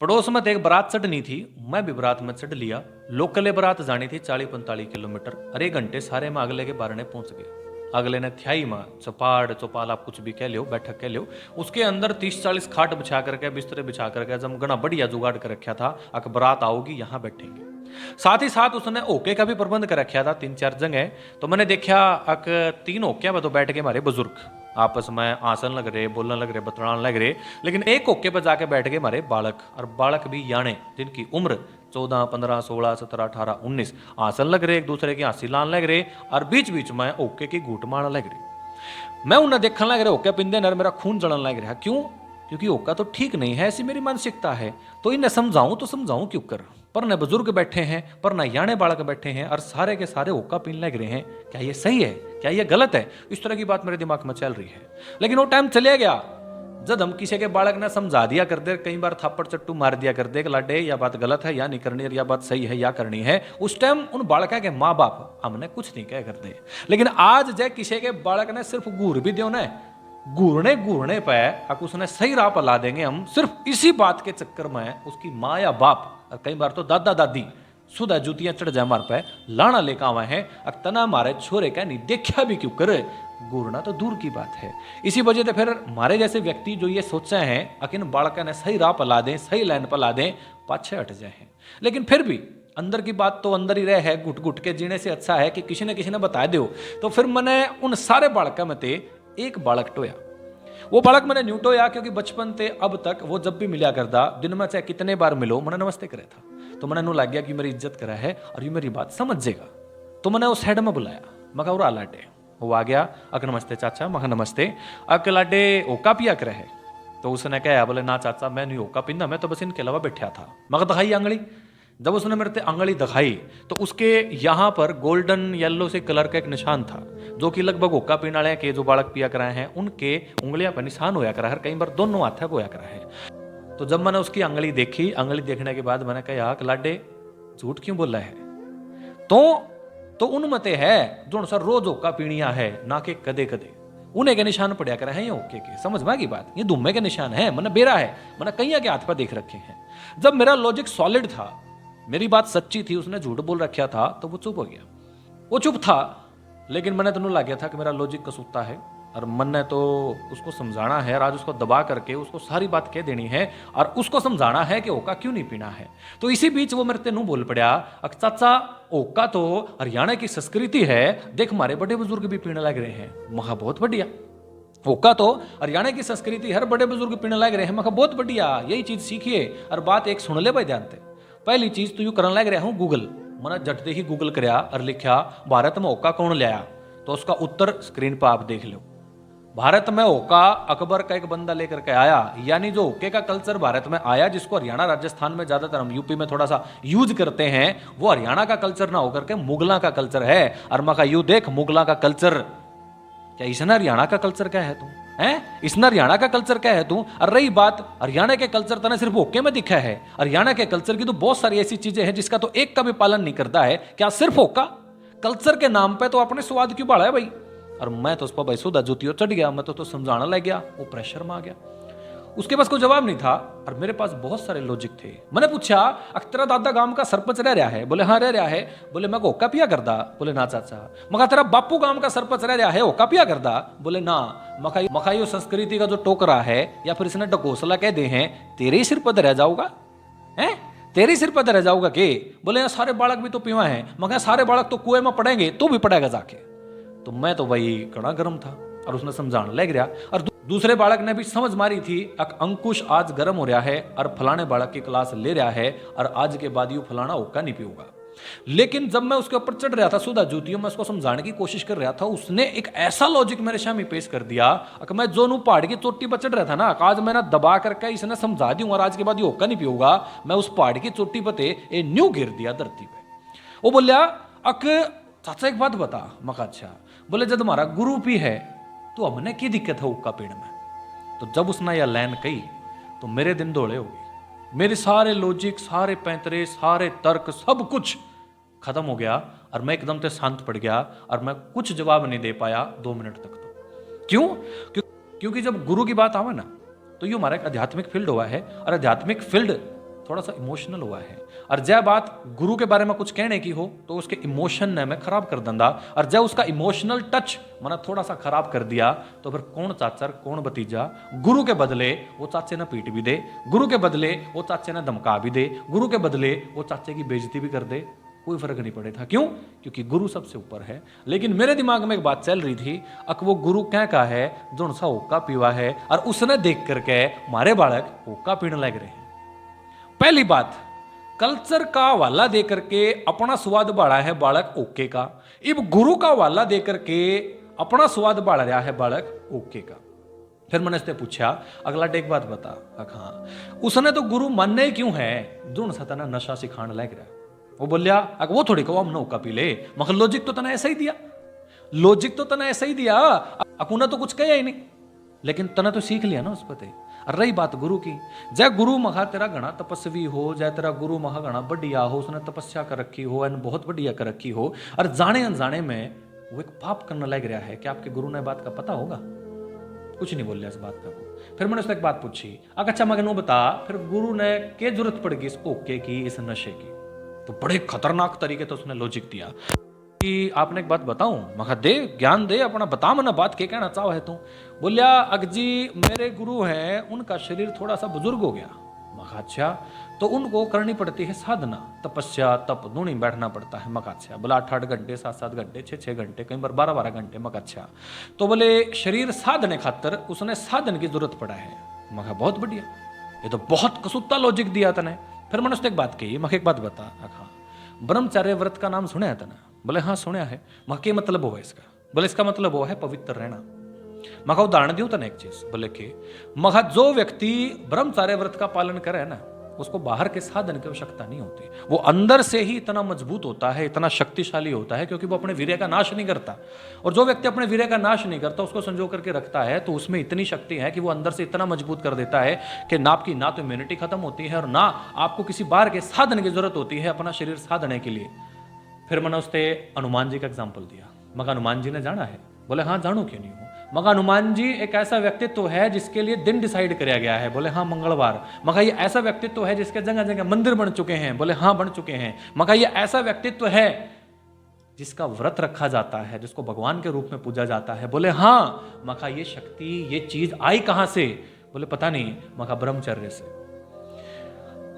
पड़ोस में तो एक बारात चढ़नी थी, मैं भी बारात में चढ़ लिया। लोकल बारात जानी थी 40-45 किलोमीटर। अरे घंटे सारे में अगले के बारने पहुंच गए। अगले ने थ्याई में चौपाड़ चौपाल आप कुछ भी कह लो, बैठक कह लो, उसके अंदर 30-40 खाट बिछा करके, बिस्तरे बिछा करके जब गणा बढ़िया जुगाड़ कर रखा था। अक बारात आओगी यहाँ बैठेंगे। साथ ही साथ उसने ओके का भी प्रबंध कर रखा था 3-4 जगह। तो मैंने देखा अक 3 ओके में तो बैठ के हमारे बुजुर्ग आपस में आसन लग रहे, बोलने लग रहे, बतलाने लग रहे। लेकिन एक ओके पर जाके बैठ गए हमारे बालक, और बालक भी याने जिनकी उम्र 14, 15, 16, 17, 18, 19 आसन लग रहे, एक दूसरे की हंसी लाने लग रहे, और बीच बीच में ओके की घूट मारने लग रही। मैं उन्हें देखने लग रहा, ओके पिंदे नर मेरा खून जलन लग रहा। क्यों? क्योंकि ओका तो ठीक नहीं है, ऐसी मेरी मानसिकता है। तो इन्हें समझाऊं तो समझाऊं क्यों कर? पर न बुजुर्ग बैठे हैं, पर न याने बालक बैठे हैं, और सारे के सारे ओका पीने लग रहे हैं। क्या ये सही है? क्या ये गलत है? इस तरह की बात मेरे दिमाग में चल रही है। लेकिन वो टाइम चले गया जब हम किसी के बालक ने समझा दिया कर दे, कई बार थप्पड़ चट्टू मार दिया कर दे, लाडे या बात गलत है या नहीं करनी, या बात सही है या करनी है। उस टाइम उन बालक के माँ बाप हमने कुछ नहीं कह करते। लेकिन आज जय किसी के बालक ने सिर्फ घूर भी दो ना, घूरने घूरने पे उसने सही राह पर ला देंगे हम, सिर्फ इसी बात के चक्कर में उसकी माँ या बाप, और कई बार तो दादा दादी सुधा जूतियां चढ़ जाए हमारे पे, लाना लेकर आवे हैं। अक्तना मारे छोरे का नहीं देखा भी क्यों करे, घूरना तो दूर की बात है। इसी वजह से फिर हमारे जैसे व्यक्ति जो ये सोचे हैं अकिन बालका ने सही राह पर ला दें, सही लाइन पर ला दें, पाछे हट जाए। लेकिन फिर भी अंदर की बात तो अंदर ही रहे है, घुट घुट के जीने से अच्छा है कि किसी ने बता दो। तो फिर मैंने उन सारे बालका में ते एक बालक टोया। वो बालक मैंने न्यू टोया क्योंकि बचपन से अब तक वो जब भी मिला करता, दिन में चाहे कितने बार मिलो, मैंने नमस्ते करे था। तो मैंने नू लग गया कि मेरी इज्जत करा है और ये मेरी बात समझ जाएगा। तो मैंने उस हेड में बुलाया, मैं कहा उरा लाडे। वो आ गया, अक नमस्ते चाचा, मैं नमस्ते। अक लाडे ओका पिया करे है? तो उसने कहा बोले ना चाचा मैं नहीं ओका पींदा, मैं तो बस इनके अलावा बैठा था। मैं दिखाई आंगली। जब उसने मेरे से आंगली दिखाई तो उसके यहाँ पर गोल्डन येलो से कलर का एक निशान था, जो कि लगभग ओका पीने वाले के जो बालक पिया कराए हैं उनके उंगलियां पर निशान होया करा है, कई बार दोनों हाथ होया करा है। तो जब मैंने उसकी आंगली देखी, आंगली देखने के बाद मैंने कहा कि लाडे झूठ क्यों बोला है? तो उनमें है जो सर रोज ओका पीणिया है, ना कि कदे कदे उन्हें के निशान पड़ा कर है। ये ओके के समझ में की बात, ये दुम्मे के निशान है, मैंने बेरा है, मैंने कईया के हाथ पर देख रखे हैं। जब मेरा लॉजिक सॉलिड था, मेरी बात सच्ची थी, उसने झूठ बोल रखा था, तो वो चुप हो गया। वो चुप था, लेकिन मैंने तो लग गया था कि मेरा लॉजिक कसूता है और मन ने तो उसको समझाना है, और आज उसको दबा करके उसको सारी बात कह देनी है और उसको समझाना है कि ओका क्यों नहीं पीना है। तो इसी बीच वो मेरे तेनू बोल पड़ा, चाचा ओका तो हरियाणा की संस्कृति है, देख हमारे बड़े बुजुर्ग भी पीने लग रहे हैं। महा बहुत बढ़िया, ओका तो हरियाणा की संस्कृति, हर बड़े बुजुर्ग पीने लग रहे हैं। महा बहुत बढ़िया, यही चीज सीखिए। और बात एक सुन ले भाई ध्यान से, पहली चीज तो यू करने लग रहा हूं गूगल। मैंने झटते ही गूगल कराया और लिखा भारत में ओका कौन लाया, तो उसका उत्तर स्क्रीन पर आप देख लो। भारत में ओका अकबर का एक बंदा लेकर के आया, यानी जो ओके का कल्चर भारत में आया, जिसको हरियाणा राजस्थान में ज्यादातर, हम यूपी में थोड़ा सा यूज करते हैं, वो हरियाणा का कल्चर ना होकर के मुगला का कल्चर है। और मैं यू देख मुगला का कल्चर, क्या इसने हरियाणा का कल्चर क्या है? तू है इसने हरियाणा का कल्चर क्या है? तू और रही बात हरियाणा के कल्चर तने सिर्फ ओके में दिखा है, हरियाणा के कल्चर की तो बहुत सारी ऐसी चीजें हैं जिसका तो एक का भी पालन नहीं करता है। क्या सिर्फ ओका कल्चर के नाम पे तो अपने स्वाद क्यों बढ़ा है भाई? और मैं तो उस पर भाई सुधा जूतियों चढ़ गया, मैं तो समझाना लग गया, वो प्रेशर में आ गया। उसके पास कोई जवाब नहीं था और मेरे पास बहुत सारे लॉजिक थे। मैंने पूछा तेरा दादा गांव का सरपंच रह रहा है? बोले हाँ रह रहा है। बोले मैं ओका पिया करदा? बोले ना चाचा। मका तेरा बापू गांव का सरपंच रह रहा है, ओका पिया करदा? बोले ना। मकाई संस्कृति का जो टोकरा है या फिर इसने डकोसला कह दे हैं, तेरे ही सिर पर रह जाऊगा है, तेरे सिर पर रह जाऊगा के? बोले सारे बालक भी तो पीवा है। मगर सारे बालक तो कुएं में पड़ेंगे, तू भी पड़ेगा जाके। तो मैं तो भाई कड़ा गर्म था और उसने समझाने लग गया। और दूसरे बालक ने भी समझ मारी थी, अंकुश आज गर्म हो रहा है और फलाने बालक की क्लास ले रहा है और आज के बाद यू फलाना ओका नहीं पीऊगा। लेकिन जब मैं उसके ऊपर चढ़ रहा था सुधा जूतियों में, उसको समझाने की कोशिश कर रहा था, उसने एक ऐसा लॉजिक मेरे सामने पेश कर दिया कि मैं जो पहाड़ की चोटी पर चढ़ रहा था ना, आज मैंने दबा करके इसने समझा दी और आज के बाद ये ओका नहीं पीऊगा। मैं उस पहाड़ की चोटी पर ए न्यू गिर दिया धरती पे। वो बोलिया चाचा एक बात बता। मका अच्छा। बोले जब हमारा गुरु भी है तो हमने की दिक्कत है ओका पीने में? तो जब उसने यह लाइन कही तो मेरे दिन दौड़े हो गए, मेरे सारे लॉजिक, सारे पैंतरे, सारे तर्क, सब कुछ खत्म हो गया और मैं एकदम से शांत पड़ गया और मैं कुछ जवाब नहीं दे पाया 2 मिनट तक। तो क्यों? क्योंकि जब गुरु की बात आवे ना, तो ये हमारा एक आध्यात्मिक फील्ड हुआ है और आध्यात्मिक फील्ड थोड़ा सा इमोशनल हुआ है, और जय बात गुरु के बारे में कुछ कहने की हो तो उसके इमोशन ने मैं खराब कर दंदा, और जब उसका इमोशनल टच मैंने थोड़ा सा खराब कर दिया तो फिर कौन चाचर कौन भतीजा, गुरु के बदले वो चाचे ने पीट भी दे, गुरु के बदले वो चाचे ने धमका भी दे, गुरु के बदले वो चाचे की बेइज्जती भी कर दे, कोई फर्क नहीं पड़े था। क्यों? क्योंकि गुरु सबसे ऊपर है। लेकिन मेरे दिमाग में एक बात चल रही थी, अक वो गुरु क्या का है जो सा होका पीवा है, और उसने देख करके मारे बालक होका पीने लग रहे हैं। पहली बात, कल्चर का हवाला दे करके अपना स्वाद बढ़ा है बालक ओके का, इब गुरु का हवाला दे करके अपना स्वाद बढ़ रहा है बालक ओके का। फिर मैंने उससे पूछा, अगला एक बात बता, हाँ उसने तो गुरु मानने ही क्यों है जो सतना नशा सिखाने लग रहा है। वो बोलिया, अगर वो थोड़ी कहो हम नौका पी ले, मगर लॉजिक तो तना ऐसा ही दिया, लॉजिक तो तना ऐसा ही दिया, अकुना तो कुछ कहा ही नहीं, लेकिन तना तो सीख लिया ना उस पर। रही बात गुरु की, जय गुरु महा तेरा घना तपस्वी हो, जय तेरा गुरु महा घना बढ़िया हो, उसने तपस्या कर रखी हो, एन बहुत बढ़िया कर रखी हो, और जाने अनजाने में वो एक पाप करने लग रहा है, क्या आपके गुरु ने बात का पता होगा? कुछ नहीं बोल रहा इस बात का। फिर मैंने उससे एक बात पूछी, अच्छा मगनू बता, फिर गुरु ने क्या जरूरत पड़ गई इस ओके की, इस नशे की? तो बड़े खतरनाक तरीके तो उसने लॉजिक दिया कि आपने एक बात बताऊं, मगर दे ज्ञान दे अपना, बता मना बात के कहना चाहो है तू। बोलिया, अगजी मेरे गुरु हैं, उनका शरीर थोड़ा सा बुजुर्ग हो गया। मगा अच्छा, तो उनको करनी पड़ती है साधना, तपस्या, तप, दूनी बैठना पड़ता है। मगा अच्छा, बोला 8-8 घंटे, 7-7 घंटे, 6-6 घंटे, कई बार 12-12 घंटे। मगा अच्छा, तो बोले शरीर साधने खातर उसने साधन की जरूरत पड़ा है। मगा बहुत बढ़िया, ये तो बहुत कसूता लॉजिक दिया तने। फिर मैंने उसने एक बात कही, मग एक बात बता, हाँ ब्रह्मचर्य व्रत का नाम सुना है तने? बोले हाँ सुना है। मग क्या मतलब हो है इसका? बोले इसका मतलब वो है पवित्र रहना। मगा उदाहरण दियो तने एक चीज, बोले कि मगा जो व्यक्ति ब्रह्मचर्य व्रत का पालन करे ना, उसको बाहर के साधन की आवश्यकता नहीं होती, वो अंदर से ही इतना मजबूत होता है, इतना शक्तिशाली होता है, क्योंकि वो अपने वीर्य का नाश नहीं करता। और जो व्यक्ति अपने वीर्य का नाश नहीं करता, उसको संजो करके रखता है, तो उसमें इतनी शक्ति है कि वो अंदर से इतना मजबूत कर देता है कि ना आपकी ना तो इम्यूनिटी खत्म होती है और ना आपको किसी बाहर के साधन की जरूरत होती है अपना शरीर साधने के लिए। फिर मैंने उससे हनुमान जी का एग्जाम्पल दिया। मगर हनुमान जी ने जाना है? बोले हाँ जानू क्यों नहीं हूँ। मगर हनुमान जी एक ऐसा व्यक्तित्व है जिसके लिए दिन डिसाइड किया गया है। बोले हाँ मंगलवार। मगर ये ऐसा व्यक्तित्व है जिसके जगह जगह मंदिर बन चुके हैं। बोले हाँ बन चुके हैं। मगर ये ऐसा व्यक्तित्व है जिसका व्रत रखा जाता है, जिसको भगवान के रूप में पूजा जाता है। बोले हाँ। मगर ये शक्ति, ये चीज आई कहां से? बोले पता नहीं, मगर ब्रह्मचर्य से।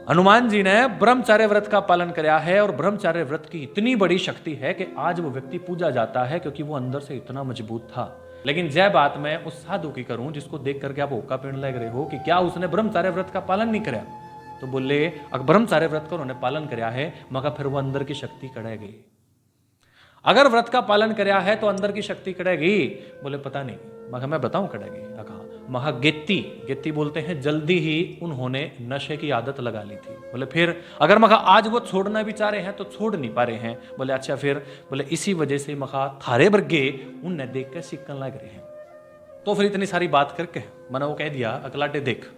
हनुमान जी ने ब्रह्मचर्य व्रत का पालन किया है, और ब्रह्मचर्य व्रत की इतनी बड़ी शक्ति है कि आज वो व्यक्ति पूजा जाता है, क्योंकि वो अंदर से इतना मजबूत था। लेकिन जय बात मैं उस साधु की करूं जिसको देख करके आप होका पीने लग रहे हो कि क्या उसने ब्रह्मचर्य व्रत का पालन नहीं किया? तो बोले अगर ब्रह्मचर्य व्रत का उन्होंने पालन किया है, मगर फिर वो अंदर की शक्ति कड़ेगी। अगर व्रत का पालन किया है तो अंदर की शक्ति कड़ेगी। बोले पता नहीं, मगर मैं बताऊं कड़ेगी। महा गेत्ती बोलते हैं, जल्दी ही उन्होंने नशे की आदत लगा ली थी। बोले फिर अगर मखा आज वो छोड़ना भी चाह रहे हैं तो छोड़ नहीं पा रहे हैं। बोले अच्छा फिर? बोले इसी वजह से मखा थारे बर्गे उनने देख कर सीखने लग रहे हैं। तो फिर इतनी सारी बात करके मैंने वो कह दिया, अकलाटे देख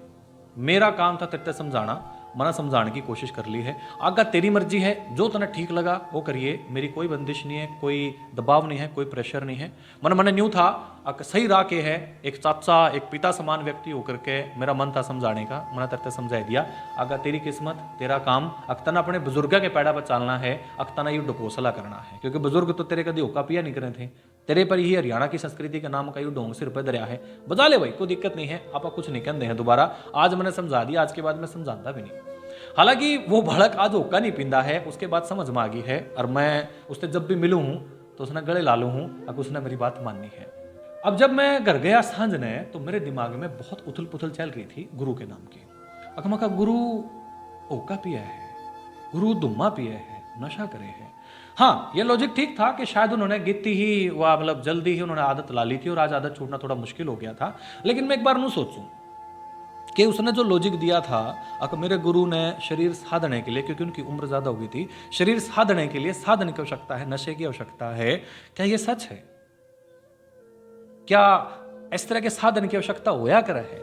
मेरा काम था तेरे समझाना, मैंने समझाने की कोशिश कर ली है, आगा तेरी मर्जी है, जो तुम्हें ठीक लगा वो करिए, मेरी कोई बंदिश नहीं है, कोई दबाव नहीं है, कोई प्रेशर नहीं है। मैंने न्यू था सही राह के है, एक चाचा एक पिता समान व्यक्ति होकर के मेरा मन था समझाने का, मैंने तेरे समझा दिया। आगा तेरी किस्मत, तेरा काम, अक्तना अपने बुजुर्ग के पैड़ा पर चलना है, अक्तना ये डकोसला करना है, क्योंकि बुजुर्ग तो तेरे कभी होका पिया नहीं करे थे, तेरे पर ही हरियाणा की संस्कृति के नाम का यू ढोंग सिर पर दरिया है। बजा ले भाई, कोई दिक्कत नहीं है, आप कुछ नहीं कहते हैं दोबारा। आज मैंने समझा दिया, आज के बाद मैं समझाता भी नहीं। हालांकि वो भड़क आज होका नहीं पींदा है, उसके बाद समझ में आ गई है, और मैं उससे जब भी मिलूं हूं तो उसने गले ला लू हूं, अब उसने मेरी बात माननी है। अब जब मैं घर गया सांझ ने, तो मेरे दिमाग में बहुत उथल पुथल चल रही थी गुरु के नाम की। अकमा गुरु होका पिया है, गुरु दुम्मा पिया है, नशा करे है। हाँ ये लॉजिक ठीक था कि शायद उन्होंने गित्ती ही वह मतलब जल्दी ही उन्होंने आदत ला ली थी और आज आदत छूटना थोड़ा मुश्किल हो गया था। लेकिन मैं एक बार यूं सोचूं कि उसने जो लॉजिक दिया था, अगर मेरे गुरु ने शरीर साधने के लिए, क्योंकि उनकी उम्र ज्यादा हो गई थी, शरीर साधने के लिए साधन की आवश्यकता है, नशे की आवश्यकता है, क्या यह सच है? क्या इस तरह के साधन की आवश्यकता होया कर है?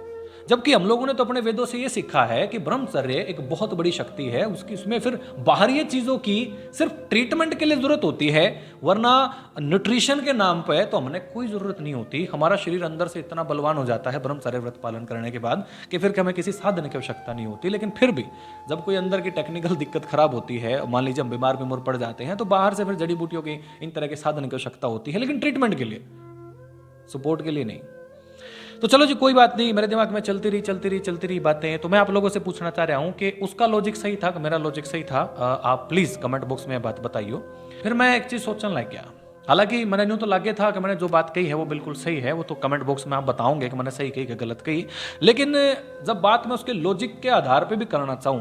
जबकि हम लोगों ने तो अपने वेदों से ये सीखा है कि ब्रह्मचर्य एक बहुत बड़ी शक्ति है, उसकी उसमें फिर बाहरी चीजों की सिर्फ ट्रीटमेंट के लिए जरूरत होती है, वरना न्यूट्रिशन के नाम पे तो हमने कोई जरूरत नहीं होती। हमारा शरीर अंदर से इतना बलवान हो जाता है ब्रह्मचर्य व्रत पालन करने के बाद कि फिर हमें किसी साधन की आवश्यकता नहीं होती। लेकिन फिर भी जब कोई अंदर की टेक्निकल दिक्कत खराब होती है, मान लीजिए हम बीमार पड़ जाते हैं, तो बाहर से फिर जड़ी बूटियों की इन तरह के साधन की आवश्यकता होती है, लेकिन ट्रीटमेंट के लिए, सपोर्ट के लिए नहीं। तो चलो जी, कोई बात नहीं, मेरे दिमाग में चलती रही बातें। तो मैं आप लोगों से पूछना चाह रहा हूं कि उसका लॉजिक सही था कि मेरा लॉजिक सही था। आप प्लीज कमेंट बॉक्स में बात बताइए। फिर मैं एक चीज सोचने लग गया, हालांकि मैंने यूं तो लगे था कि मैंने जो बात कही है वो बिल्कुल सही है, वो तो कमेंट बॉक्स में आप बताओगे कि मैंने सही कही कि गलत कही। लेकिन जब बात मैं उसके लॉजिक के आधार पर भी करना चाहूँ,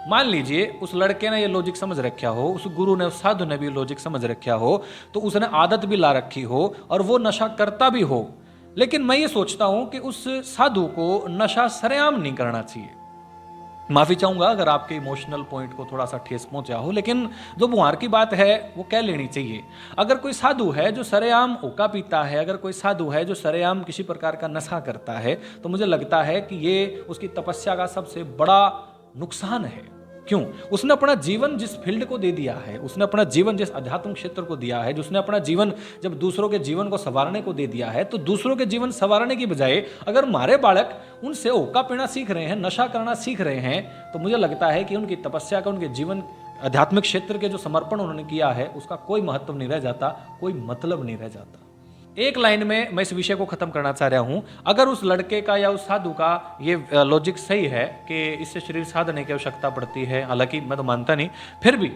मान लीजिए उस लड़के ने ये लॉजिक समझ रखा हो, उस गुरु ने, उस साधु ने भी लॉजिक समझ रखा हो, तो उसने आदत भी ला रखी हो और वो नशा करता भी हो, लेकिन मैं ये सोचता हूं कि उस साधु को नशा सरेआम नहीं करना चाहिए। माफी चाहूंगा अगर आपके इमोशनल पॉइंट को थोड़ा सा ठेस पहुंचा हो, लेकिन जो बुहार की बात है वो कह लेनी चाहिए। अगर कोई साधु है जो सरेआम हुक्का पीता है, अगर कोई साधु है जो सरेआम किसी प्रकार का नशा करता है, तो मुझे लगता है कि ये उसकी तपस्या का सबसे बड़ा नुकसान है। क्यों? उसने अपना जीवन जिस फील्ड को दे दिया है, उसने अपना जीवन जिस आध्यात्मिक क्षेत्र को दिया है, जिसने अपना जीवन जब दूसरों के जीवन को संवारने को दे दिया है, तो दूसरों के जीवन संवारने की बजाय अगर हमारे बालक उनसे हुक्का पीना सीख रहे हैं, नशा करना सीख रहे हैं, तो मुझे लगता है कि उनकी तपस्या का, उनके जीवन आध्यात्मिक क्षेत्र के जो समर्पण उन्होंने किया है उसका कोई महत्व नहीं रह जाता, कोई मतलब नहीं रह जाता। एक लाइन में मैं इस विषय को खत्म करना चाह रहा हूं, अगर उस लड़के का या उस साधु का ये लॉजिक सही है कि इससे शरीर साधने की आवश्यकता पड़ती है, हालांकि मैं तो मानता नहीं, फिर भी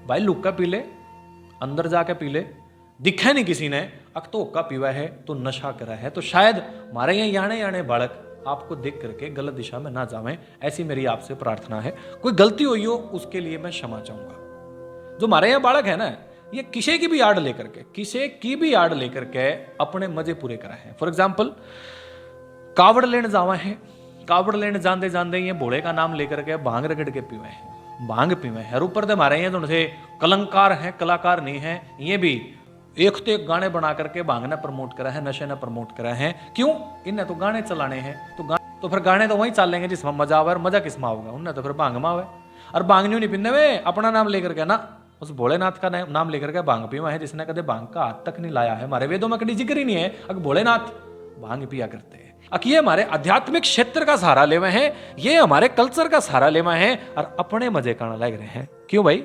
भाई लुक्का पी ले, अंदर जाके पी ले, दिखा नहीं किसी ने, अक तो हुक्का पीवा है तो नशा करा है, तो शायद हमारे यहाँ याने बालक आपको देख करके गलत दिशा में ना जावें, ऐसी मेरी आपसे प्रार्थना है। कोई गलती हुई हो उसके लिए मैं क्षमा चाहूंगा। जो हमारे यहाँ बालक है ना, ये किसी की भी आड़ लेकर के अपने मजे पूरे करा है। फॉर एग्जाम्पल, कावड़ लेने जावा है, कावड़ लेने जाते जाते ये भोले का नाम लेकर के भांग रगड़ के पीवे हैं, भांग पीवे हैं, और ऊपर से हमारे यहाँ जो कलंकार हैं, कलाकार नहीं है, ये भी एक तो एक गाने बना करके भांग ने प्रमोट करा है, नशे ने प्रमोट करा है। क्यों? इन्हें तो गाने चलाने हैं, तो फिर गाने तो वहीं चलेंगे जिसमें मजा आवे, और मजा किसमें होगा? उन्हें तो फिर भांग में आवे। और भांग नहीं पीने वे अपना नाम लेकर के ना, उस भोलेनाथ का नाम लेकर के भांग पीवा है, जिसने कदे भांग का हाथ तक नहीं लाया है। हमारे वेदों में कभी जिक्र ही नहीं है अगर भोलेनाथ भांग पिया करते हैं। ये हमारे आध्यात्मिक क्षेत्र का सहारा लेवे हैं, ये हमारे कल्चर का सहारा लेवा है और अपने मजे करने लग रहे हैं। क्यों भाई?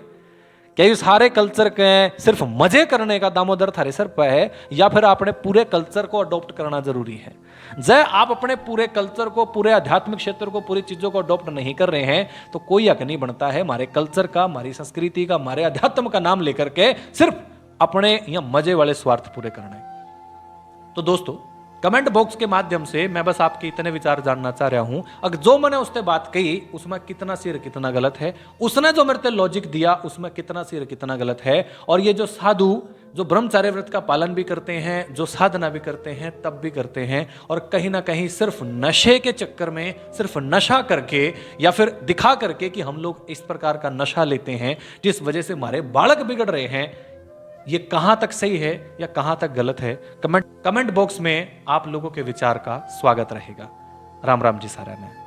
क्या ये सारे कल्चर के सिर्फ मजे करने का दामोदर थारे सर पर है, या फिर आपने पूरे कल्चर को अडॉप्ट करना जरूरी है? जय आप अपने पूरे कल्चर को, पूरे आध्यात्मिक क्षेत्र को, पूरी चीजों को अडॉप्ट नहीं कर रहे हैं, तो कोई हक नहीं बनता है हमारे कल्चर का, हमारी संस्कृति का, हमारे अध्यात्म का नाम लेकर के सिर्फ अपने यहाँ मजे वाले स्वार्थ पूरे करने। तो दोस्तों, कमेंट बॉक्स के माध्यम से मैं बस आपके इतने विचार जानना चाह रहा हूं, अगर जो मैंने उससे बात कही उसमें कितना सिर कितना गलत है, उसने जो मेरे को लॉजिक दिया उसमें कितना सिर कितना गलत है, और ये जो साधु जो ब्रह्मचार्य व्रत का पालन भी करते हैं, जो साधना भी करते हैं, तब भी करते हैं, और कहीं ना कहीं सिर्फ नशे के चक्कर में, सिर्फ नशा करके या फिर दिखा करके कि हम लोग इस प्रकार का नशा लेते हैं जिस वजह से हमारे बालक बिगड़ रहे हैं, ये कहां तक सही है या कहां तक गलत है? कमेंट बॉक्स में आप लोगों के विचार का स्वागत रहेगा। राम राम जी सारा ने।